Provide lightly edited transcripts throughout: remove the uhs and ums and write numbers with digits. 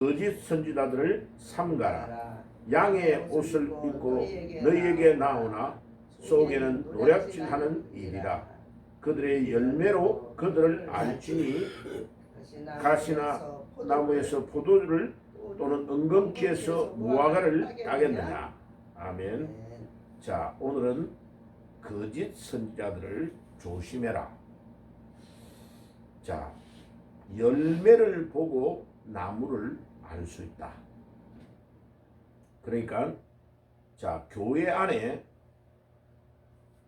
거짓 선지자들을 삼가라. 양의 옷을 입고 너희에게 나오나 속에는 노략질하는 일이라. 그들의 열매로 그들을 알지니 가시나 나무에서 포도주를 또는 은금키에서 무화과를 따겠느냐. 아멘. 자, 오늘은 거짓 선지자들을 조심해라. 자, 열매를 보고 나무를 알 수 있다. 그러니까 자, 교회 안에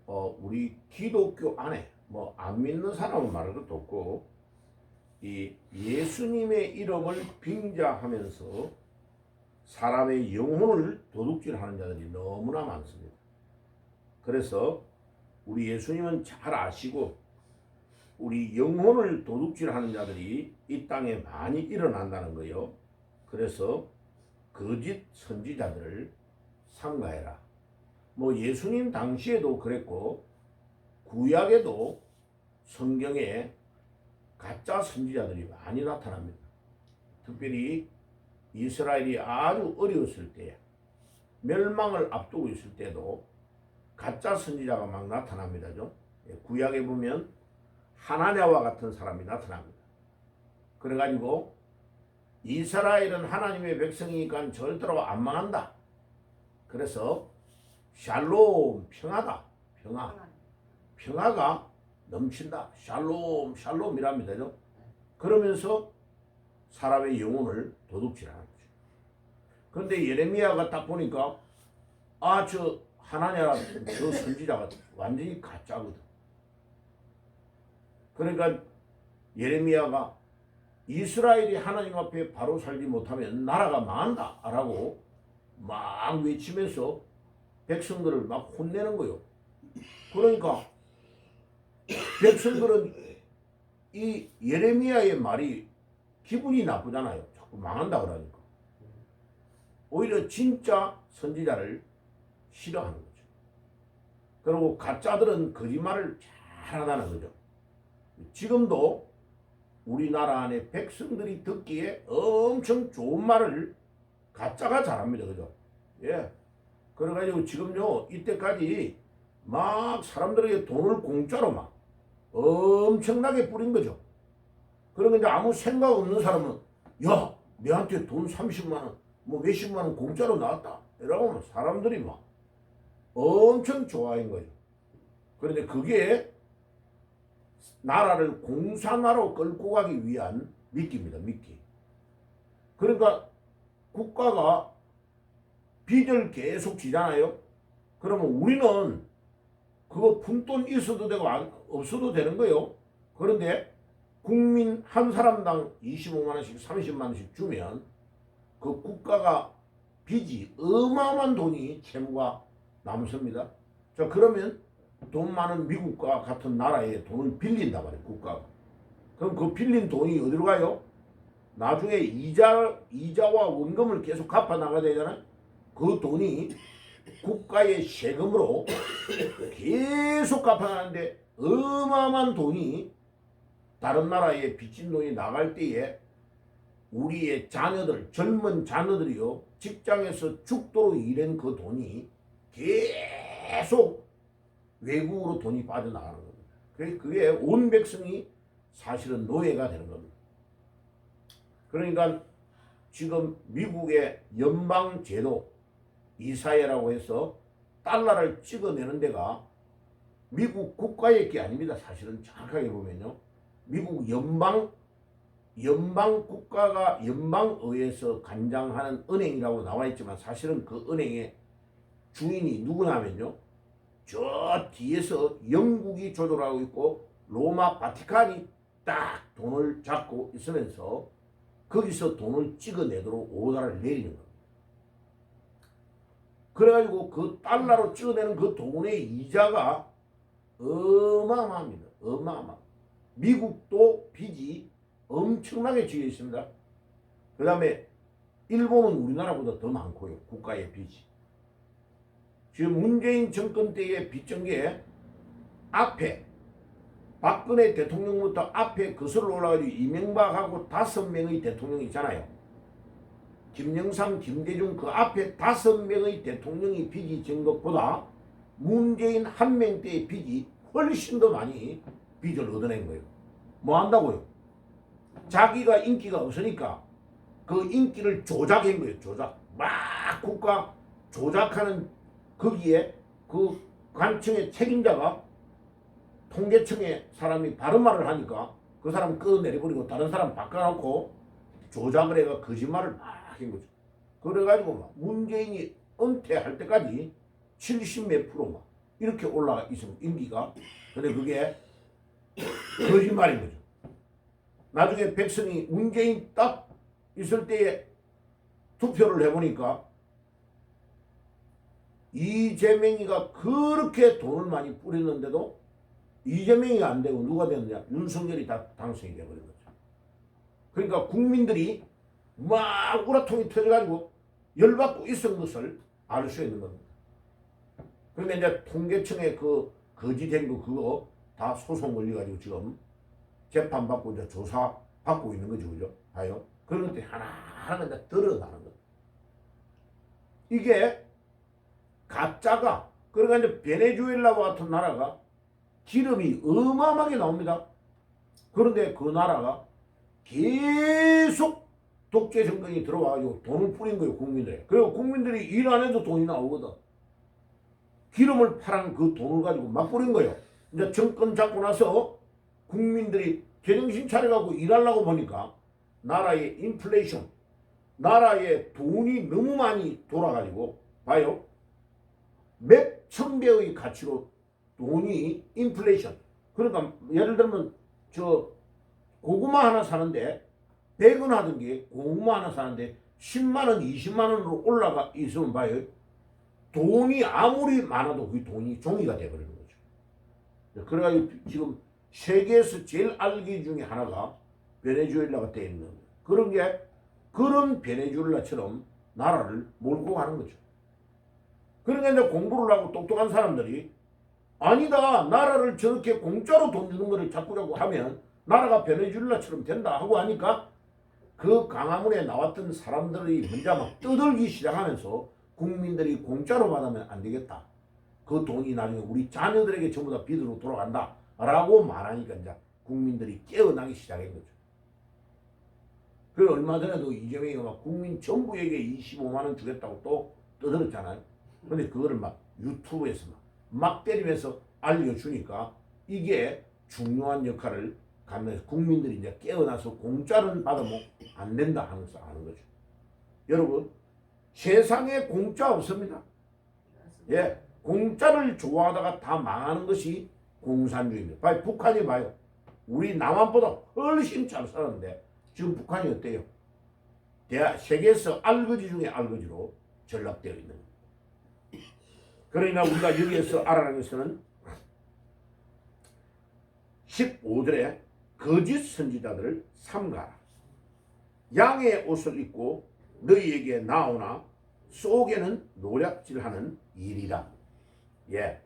우리 기독교 안에 뭐 안 믿는 사람은 말할 것도 없고 이 예수님의 이름을 빙자하면서 사람의 영혼을 도둑질하는 자들이 너무나 많습니다. 그래서 우리 예수님은 잘 아시고 우리 영혼을 도둑질하는 자들이 이 땅에 많이 일어난다는 거예요. 그래서 거짓 선지자들을 삼가해라. 뭐 예수님 당시에도 그랬고 구약에도 성경에 가짜 선지자들이 많이 나타납니다. 특별히 이스라엘이 아주 어려웠을 때, 멸망을 앞두고 있을 때도 가짜 선지자가 막 나타납니다. 구약에 보면 하나냐와 같은 사람이 나타납니다. 그래가지고 이스라엘은 하나님의 백성이니까 절대로 안 망한다. 그래서 샬롬, 평화다. 평화가 넘친다. 샬롬, 샬롬이랍니다. 그러면서 사람의 영혼을 도둑질하는 거죠. 그런데 예레미야가 딱 보니까 저 하나냐라는 저 선지자가 완전히 가짜거든. 그러니까 예레미야가 이스라엘이 하나님 앞에 바로 살지 못하면 나라가 망한다 라고 막 외치면서 백성들을 막 혼내는 거요. 그러니까 백성들은 이 예레미야의 말이 기분이 나쁘잖아요. 자꾸 망한다 그러니까. 오히려 진짜 선지자를 싫어하는 거죠. 그리고 가짜들은 거짓말을 잘한다는 거죠. 지금도 우리나라 안에 백성들이 듣기에 엄청 좋은 말을 가짜가 잘합니다. 그죠? 예. 그래가지고 지금요, 이때까지 막 사람들에게 돈을 공짜로 막 엄청나게 뿌린 거죠. 그러면 이제 아무 생각 없는 사람은, 야, 내한테 돈 30만원, 뭐 몇십만원 공짜로 나왔다. 이러고 하면 사람들이 막 엄청 좋아한 거예요. 그런데 그게 나라를 공산화로 끌고 가기 위한 미끼입니다. 미끼. 그러니까 국가가 빚을 계속 지잖아요. 그러면 우리는 그거 푼돈 있어도 되고 없어도 되는 거예요. 그런데 국민 한 사람당 25만 원씩 30만 원씩 주면 그 국가가 빚이 어마어마한 돈이 채무가 남습니다. 자, 그러면 돈 많은 미국과 같은 나라에 돈을 빌린다 말이에요. 국가가. 그럼 그 빌린 돈이 어디로 가요? 나중에 이자와 원금을 계속 갚아 나가야 되잖아요. 그 돈이 국가의 세금으로 계속 갚아 나가는데 어마어마한 돈이 다른 나라에 빚진 돈이 나갈 때에 우리의 자녀들, 젊은 자녀들이요, 직장에서 죽도록 일한 그 돈이 계속 외국으로 돈이 빠져나가는 겁니다. 그게 온 백성이 사실은 노예가 되는 겁니다. 그러니까 지금 미국의 연방제도 이사회라고 해서 달러를 찍어내는 데가 미국 국가의 게 아닙니다. 사실은 정확하게 보면요. 미국 연방 국가가 연방의회에서 관장하는 은행이라고 나와 있지만 사실은 그 은행의 주인이 누구냐면요. 저 뒤에서 영국이 조절하고 있고 로마 바티칸이 딱 돈을 잡고 있으면서 거기서 돈을 찍어내도록 오다를 내리는 겁니다. 그래가지고 그 달러로 찍어내는 그 돈의 이자가 어마어마합니다. 어마어마. 미국도 빚이 엄청나게 지어 있습니다. 그 다음에 일본은 우리나라보다 더 많고요. 국가의 빚이. 지금 문재인 정권 때의 빚정계 앞에 박근혜 대통령부터 앞에 거슬러 올라가지고 이명박하고 5명의 대통령이 있잖아요. 김영삼, 김대중 그 앞에 5명의 대통령이 빚이 진 것보다 문재인 한 명대의 빚이 훨씬 더 많이 빚을 얻어낸 거예요. 뭐 한다고요? 자기가 인기가 없으니까 그 인기를 조작한 거예요. 조작. 막 국가 조작하는 거기에 그 관청의 책임자가 통계청의 사람이 바른 말을 하니까 그 사람 끌어내려버리고 다른 사람 바꿔놓고 조작을 해가 거짓말을 막 한 거죠. 그래가지고 막 문재인이 은퇴할 때까지 70몇 프로 막 이렇게 올라가 있으면 인기가. 근데 그게 거짓말인 거죠. 나중에 백성이 문재인 딱 있을 때에 투표를 해보니까 이재명이가 그렇게 돈을 많이 뿌렸는데도 이재명이 안 되고 누가 됐느냐? 윤석열이 다 당선이 돼버린 거죠. 그러니까 국민들이 막 우라통이 터져가지고 열받고 있었던 것을 알 수 있는 겁니다. 그런데 이제 통계청에 그 거짓된 거 그거 다 소송 걸려가지고 지금 재판받고 이제 조사 받고 있는 거죠. 그죠? 봐요. 그런 것들이 하나하나 이제 드러나는 거예요. 이게 가짜가, 그러니까 이제 베네수엘라와 같은 나라가 기름이 어마어마하게 나옵니다. 그런데 그 나라가 계속 독재 정권이 들어와가지고 돈을 뿌린 거예요, 국민들에. 그리고 국민들이 일 안 해도 돈이 나오거든. 기름을 팔은 그 돈을 가지고 막 뿌린 거예요. 이제 정권 잡고 나서 국민들이 제정신 차려가지고 일하려고 보니까 나라의 인플레이션, 나라에 돈이 너무 많이 돌아가지고, 봐요. 몇 천 배의 가치로 돈이 인플레이션. 그러니까 예를 들면 저 고구마 하나 사는데 100원 하던 게 고구마 하나 사는데 10만원, 20만원으로 올라가 있으면 봐요. 돈이 아무리 많아도 그 돈이 종이가 돼버리는 거죠. 그래가지고 지금 세계에서 제일 알기 중에 하나가 베네수엘라가 되어 있는 거예요. 그런 게, 그런 베네수엘라처럼 나라를 몰고 가는 거죠. 그러니까 이제 공부를 하고 똑똑한 사람들이 아니다, 나라를 저렇게 공짜로 돈 주는 거를 자꾸 하면 나라가 베네수엘라처럼 된다 하고 하니까 그 강화문에 나왔던 사람들이 먼저 막 떠들기 시작하면서 국민들이 공짜로 받으면 안 되겠다. 그 돈이 나중에 우리 자녀들에게 전부 다 빚으로 돌아간다 라고 말하니까 이제 국민들이 깨어나기 시작한 거죠. 그 얼마 전에도 이재명이 막 국민 전부에게 25만원 주겠다고 또 떠들었잖아요. 근데 그거를 막 유튜브에서 막 때리면서 알려주니까 이게 중요한 역할을 가면서 국민들이 이제 깨어나서 공짜를 받으면 안 된다 하면서 아는 거죠. 여러분, 세상에 공짜 없습니다. 예, 공짜를 좋아하다가 다 망하는 것이 공산주의입니다. 봐요, 북한이 봐요. 우리 남한보다 훨씬 잘 살았는데 지금 북한이 어때요? 세계에서 알거지 중에 알거지로 전락되어 있는 겁니다. 그러나 우리가 여기에서 알아가는 것은 15절에 거짓 선지자들을 삼가라. 양의 옷을 입고 너희에게 나오나 속에는 노략질하는 일이다. 예,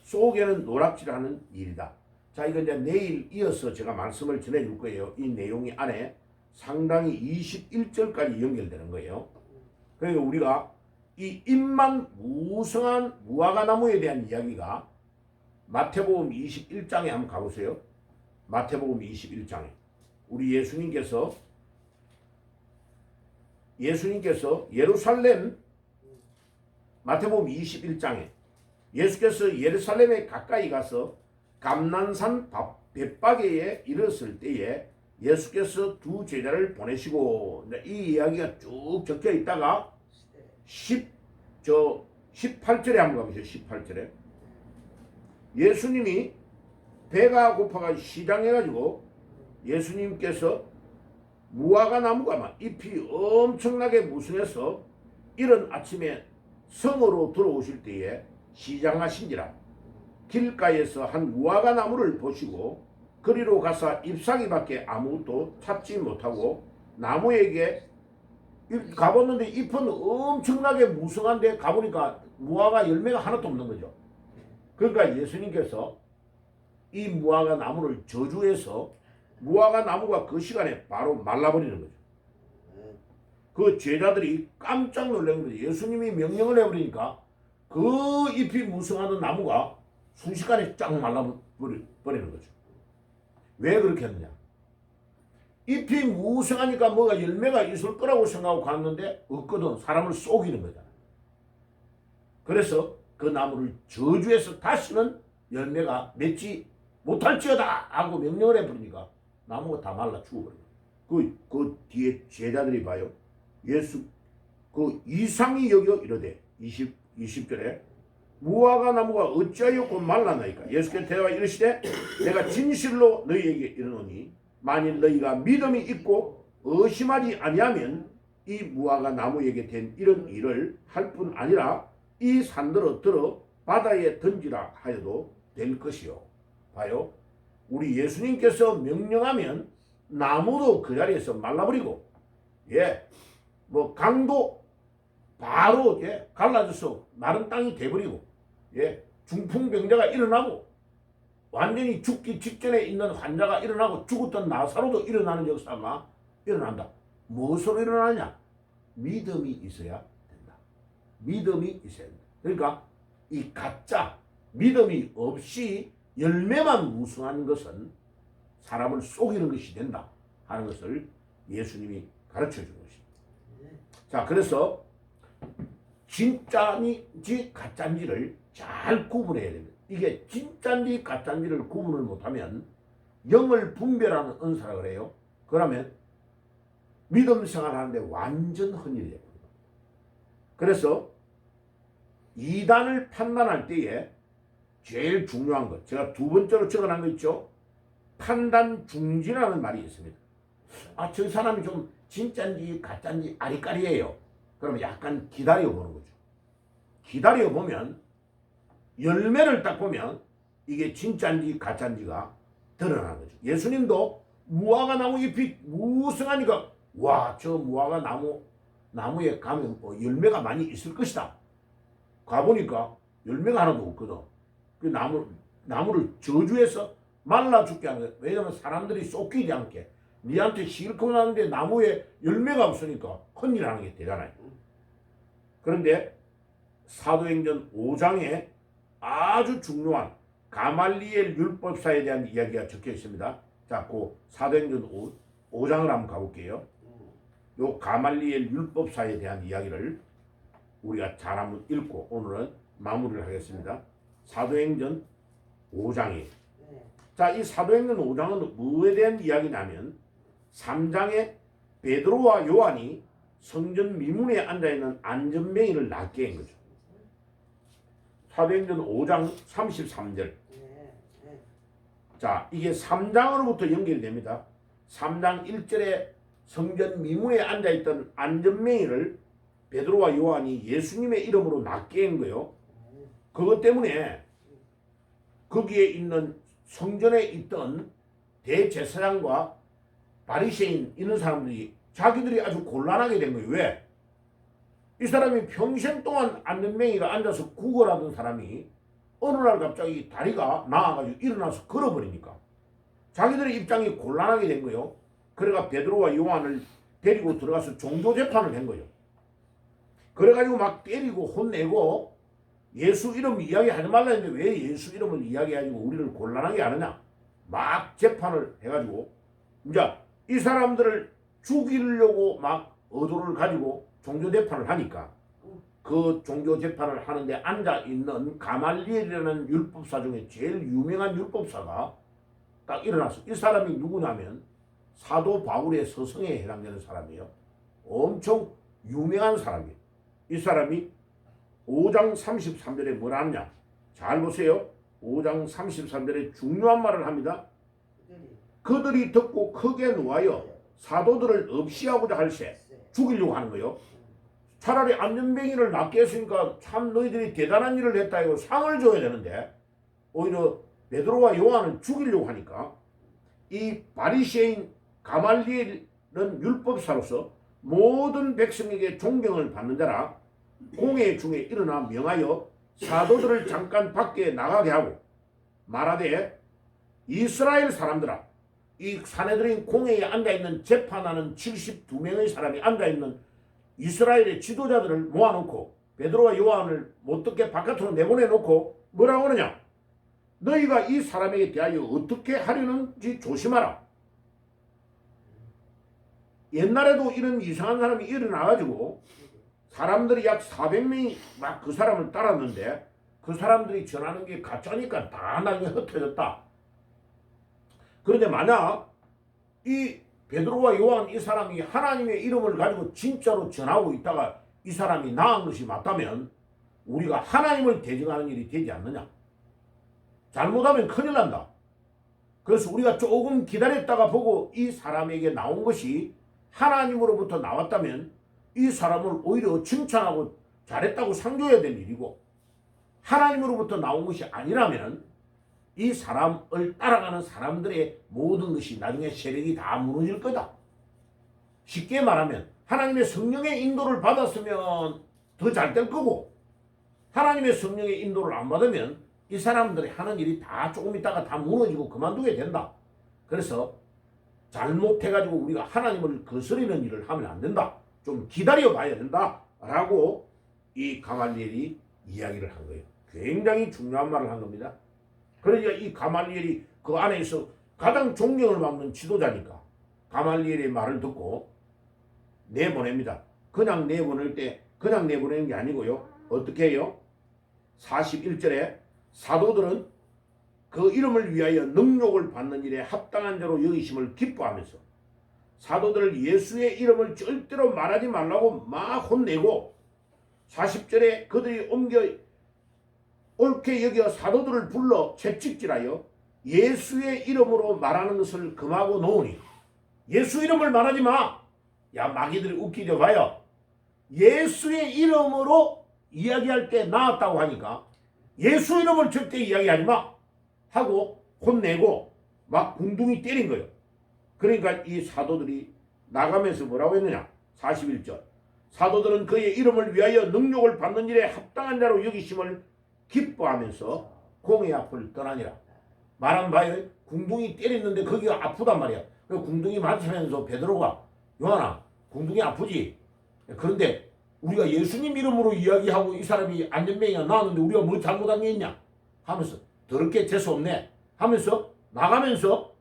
속에는 노략질하는 일이다. 자, 이거 이제 내일 이어서 제가 말씀을 전해줄 거예요. 이 내용이 안에 상당히 21절까지 연결되는 거예요. 그러니까 우리가 이 입만 무성한 무화과 나무에 대한 이야기가 마태복음 21장에 한번 가보세요. 마태복음 21장에 우리 예수님께서 예루살렘, 마태복음 21장에 예수께서 예루살렘에 가까이 가서 감난산 벳바게에 이르렀을 때에 예수께서 두 제자를 보내시고, 이 이야기가 쭉 적혀 있다가 18절에 한번 가보세요. 18절에 예수님이 배가 고파가 시장해가지고 예수님께서 무화과 나무가 막 잎이 엄청나게 무성해서 이른 아침에 성으로 들어오실 때에 시장하신지라 길가에서 한 무화과 나무를 보시고 그리로 가서 잎사귀밖에 아무것도 찾지 못하고 나무에게 가봤는데 잎은 엄청나게 무성한데 가보니까 무화과 열매가 하나도 없는 거죠. 그러니까 예수님께서 이 무화과 나무를 저주해서 무화과 나무가 그 시간에 바로 말라버리는 거죠. 그 제자들이 깜짝 놀란 거죠. 예수님이 명령을 해버리니까 그 잎이 무성하던 나무가 순식간에 쫙 말라버리는 거죠. 왜 그렇게 했느냐? 잎이 무성하니까 뭐가 열매가 있을 거라고 생각하고 갔는데 없거든. 사람을 속이는 거잖아. 그래서 그 나무를 저주해서 다시는 열매가 맺지 못할지어다 하고 명령을 해버리니까 나무가 다 말라 죽어버려요. 그 뒤에 제자들이 봐요. 예수 그 이상히 여겨 이르되 20절에 무화과 나무가 어찌하여 곧 말랐나이까. 예수께서 대답하여 이르시되 내가 진실로 너희에게 이르노니 만일 너희가 믿음이 있고 의심하지 아니하면 이 무화과 나무에게 된 이런 일을 할 뿐 아니라 이 산들어 들어 바다에 던지라 하여도 될 것이요. 봐요. 우리 예수님께서 명령하면 나무도 그 자리에서 말라버리고 뭐 강도 바로 갈라져서 마른 땅이 돼버리고 중풍병자가 일어나고 완전히 죽기 직전에 있는 환자가 일어나고 죽었던 나사로도 일어나는 역사가 일어난다. 무엇으로 일어나냐? 믿음이 있어야 된다. 믿음이 있어야 된다. 그러니까 이 가짜 믿음이 없이 열매만 무성한 것은 사람을 속이는 것이 된다 하는 것을 예수님이 가르쳐 준 것입니다. 자, 그래서 진짜인지 가짜인지를 잘 구분해야 됩니다. 이게 진짜인지 가짜인지를 구분을 못하면 영을 분별하는 은사라 그래요. 그러면 믿음 생활하는데 완전 헌일이 됩니다. 그래서 이단을 판단할 때에 제일 중요한 것, 제가 두 번째로 적어놓은 거 있죠. 판단 중지라는 말이 있습니다. 저 사람이 좀 진짜인지 가짜인지 아리까리예요. 그러면 약간 기다려보는 거죠. 기다려보면 열매를 딱 보면 이게 진짜인지 가짜인지가 드러나는 거죠. 예수님도 무화과 나무 잎이 무성하니까 저 무화과 나무에 가면 열매가 많이 있을 것이다. 가보니까 열매가 하나도 없거든. 그 나무를 저주해서 말라 죽게 하는 거예요. 왜냐하면 사람들이 쏟기지 않게 니한테 실컷 하는데 나무에 열매가 없으니까 큰일 하는 게 되잖아요. 그런데 사도행전 5장에 아주 중요한 가말리엘 율법사에 대한 이야기가 적혀 있습니다. 자, 그 사도행전 5장을 한번 가볼게요. 요 가말리엘 율법사에 대한 이야기를 우리가 잘 한번 읽고 오늘은 마무리를 하겠습니다. 사도행전 5장이에요. 자, 이 사도행전 5장은 뭐에 대한 이야기냐면 3장에 베드로와 요한이 성전 미문에 앉아있는 안전뱅이를 낫게 한 거죠. 사도행전 5장 33절. 자, 이게 3장으로부터 연결이 됩니다. 3장 1절에 성전 미문에 앉아있던 안전뱅이를 베드로와 요한이 예수님의 이름으로 낫게 한 거예요. 그것 때문에 거기에 있는 성전에 있던 대제사장과 바리새인 이런 사람들이 자기들이 아주 곤란하게 된 거예요. 왜? 이 사람이 평생 동안 안전뱅이가 앉아서 구걸하던 사람이 어느 날 갑자기 다리가 나아가지고 일어나서 걸어버리니까 자기들의 입장이 곤란하게 된 거예요. 그래가 베드로와 요한을 데리고 들어가서 종교재판을 한 거예요. 그래가지고 막 때리고 혼내고 예수 이름 이야기하지 말라 했는데 왜 예수 이름을 이야기해가지고 우리를 곤란하게 하느냐. 막 재판을 해가지고 이제 이 사람들을 죽이려고 막 의도를 가지고 종교재판을 하니까 그 종교재판을 하는데 앉아있는 가말리엘이라는 율법사 중에 제일 유명한 율법사가 딱 일어났어. 이 사람이 누구냐면 사도 바울의 서성에 해당되는 사람이에요. 엄청 유명한 사람이에요. 이 사람이 5장 33절에 뭐라 하느냐. 잘 보세요. 5장 33절에 중요한 말을 합니다. 그들이 듣고 크게 노하여 사도들을 없이하고자 할세. 죽이려고 하는 거예요. 차라리 안전뱅이를 낫게 했으니까 참 너희들이 대단한 일을 했다 이거 상을 줘야 되는데 오히려 베드로와 요한을 죽이려고 하니까 이 바리새인 가말리엘은 율법사로서 모든 백성에게 존경을 받는 자라 공회 중에 일어나 명하여 사도들을 잠깐 밖에 나가게 하고 말하되 이스라엘 사람들아 이 사내들인 공회에 앉아있는 재판하는 72명의 사람이 앉아있는 이스라엘의 지도자들을 모아놓고 베드로와 요한을 못듣게 바깥으로 내보내놓고 뭐라고 하느냐? 너희가 이 사람에게 대하여 어떻게 하려는지 조심하라. 옛날에도 이런 이상한 사람이 일어나가지고 사람들이 약 400명이 막 그 사람을 따랐는데 그 사람들이 전하는 게 가짜니까 다 나중에 흩어졌다. 그런데 만약 이 베드로와 요한 이 사람이 하나님의 이름을 가지고 진짜로 전하고 있다가 이 사람이 나은 것이 맞다면 우리가 하나님을 대적하는 일이 되지 않느냐? 잘못하면 큰일 난다. 그래서 우리가 조금 기다렸다가 보고 이 사람에게 나온 것이 하나님으로부터 나왔다면 이 사람을 오히려 칭찬하고 잘했다고 상조해야 될 일이고, 하나님으로부터 나온 것이 아니라면 이 사람을 따라가는 사람들의 모든 것이 나중에 세력이 다 무너질 거다. 쉽게 말하면 하나님의 성령의 인도를 받았으면 더 잘 될 거고, 하나님의 성령의 인도를 안 받으면 이 사람들이 하는 일이 다 조금 있다가 다 무너지고 그만두게 된다. 그래서 잘못해가지고 우리가 하나님을 거스리는 일을 하면 안 된다. 좀 기다려 봐야 된다. 라고 이 가말리엘이 이야기를 한 거예요. 굉장히 중요한 말을 한 겁니다. 그러니까 이 가말리엘이 그 안에서 가장 존경을 받는 지도자니까 가말리엘의 말을 듣고 내보냅니다. 그냥 내보낼 때 그냥 내보내는 게 아니고요. 어떻게 해요? 41절에 사도들은 그 이름을 위하여 능욕을 받는 일에 합당한 자로 여기심을 기뻐하면서 사도들을 예수의 이름을 절대로 말하지 말라고 막 혼내고, 40절에 그들이 옮겨 옳게 여겨 사도들을 불러 채찍질하여 예수의 이름으로 말하는 것을 금하고 놓으니, 예수 이름을 말하지 마. 야, 마귀들이 웃기죠. 봐요. 예수의 이름으로 이야기할 때 나았다고 하니까 예수 이름을 절대 이야기하지 마 하고 혼내고 막 궁둥이 때린 거예요. 그러니까 이 사도들이 나가면서 뭐라고 했느냐? 41절. 사도들은 그의 이름을 위하여 능욕을 받는 일에 합당한 자로 여기심을 기뻐하면서 공의 앞을 떠나니라. 말한 바에 궁둥이 때렸는데 거기가 아프단 말이야. 그 궁둥이 맞으면서 베드로가, 요한아, 궁둥이 아프지? 그런데 우리가 예수님 이름으로 이야기하고 이 사람이 안전병이가 나왔는데 우리가 뭐 잘못한 게 있냐? 하면서 더럽게 재수없네 하면서 나가면서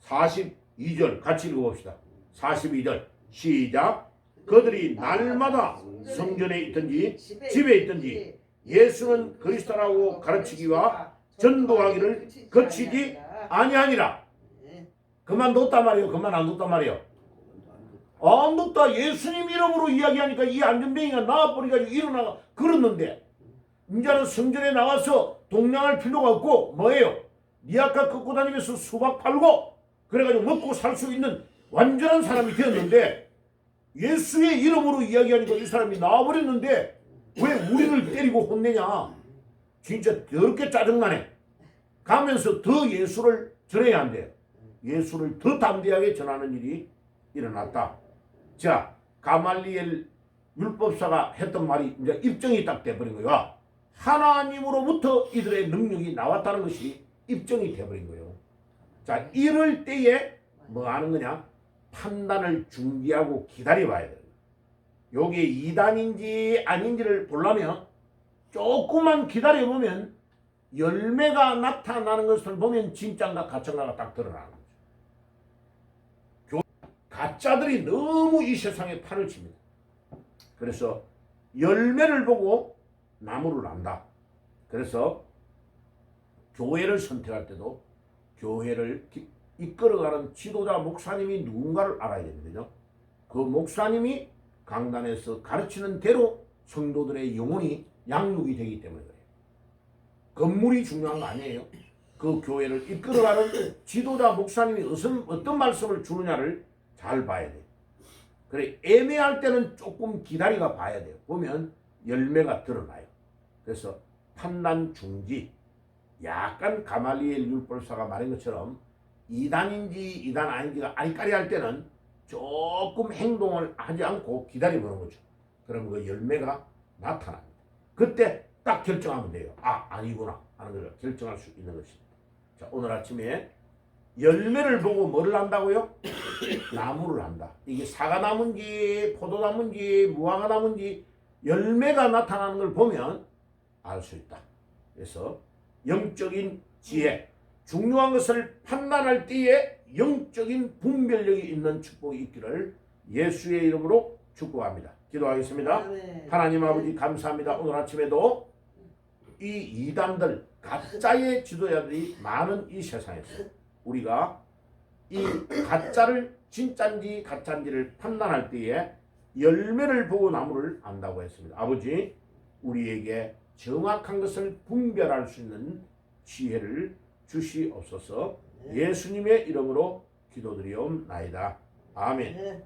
42절 같이 읽어봅시다. 42절 시작. 그들이 날마다 성전에 있든지 집에 있든지 예수는 그리스도라고 가르치기와 전도하기를 거치지 아니하니라. 그만 뒀단 말이에요. 그만 안 뒀단 말이에요. 안 뒀다. 예수님 이름으로 이야기하니까 이 안전병이가 나와버리가지고 일어나가 그러는데 이제는 성전에 나와서 동냥할 필요가 없고 뭐예요? 니아까 걷고 다니면서 수박 팔고 그래가지고 먹고 살 수 있는 완전한 사람이 되었는데 예수의 이름으로 이야기하니까 이 사람이 나와버렸는데 왜 우리를 때리고 혼내냐? 진짜 더럽게 짜증나네. 가면서 더 예수를 전해야 한대요. 예수를 더 담대하게 전하는 일이 일어났다. 자, 가말리엘 율법사가 했던 말이 이제 입증이 딱 돼버린 거예요. 하나님으로부터 이들의 능력이 나왔다는 것이 입증이 돼버린 거예요. 자, 이럴 때에 뭐 하는 거냐? 판단을 중지하고 기다려봐야 돼요. 요게 이단인지 아닌지를 보려면 조금만 기다려보면 열매가 나타나는 것을 보면 진짜인가 가짜인가가 딱 드러나는 거죠. 가짜들이 너무 이 세상에 판을 칩니다. 그래서 열매를 보고 나무를 안다. 그래서 교회를 선택할 때도 교회를 이끌어가는 지도자 목사님이 누군가를 알아야 됩니다. 그 목사님이 강단에서 가르치는 대로 성도들의 영혼이 양육이 되기 때문에 그래요. 건물이 중요한 거 아니에요. 그 교회를 이끌어가는 지도자 목사님이 어떤 말씀을 주느냐를 잘 봐야 돼요. 그래, 애매할 때는 조금 기다리가 봐야 돼요. 보면 열매가 드러나요. 그래서 판단 중지, 약간 가말리엘 율법사가 말한 것처럼 이단인지 이단 아닌지가 아리까리할 때는 조금 행동을 하지 않고 기다려보는 거죠. 그럼 그 열매가 나타납니다. 그때 딱 결정하면 돼요. 아, 아니구나 하는 걸 결정할 수 있는 것입니다. 자, 오늘 아침에 열매를 보고 뭐를 안다고요? 나무를 안다. 이게 사과나무인지 포도나무인지 무화과나무인지 열매가 나타나는 걸 보면 알 수 있다. 그래서 영적인 지혜, 중요한 것을 판단할 때에 영적인 분별력이 있는 축복이 있기를 예수의 이름으로 축복합니다. 기도하겠습니다. 하나님 아버지 감사합니다. 오늘 아침에도 이 이단들 가짜의 지도자들이 많은 이 세상에서 우리가 이 가짜를 진짜인지 가짜인지를 판단할 때에 열매를 보고 나무를 안다고 했습니다. 아버지 우리에게 정확한 것을 분별할 수 있는 지혜를 주시옵소서. 예수님의 이름으로 기도드리옵나이다. 아멘.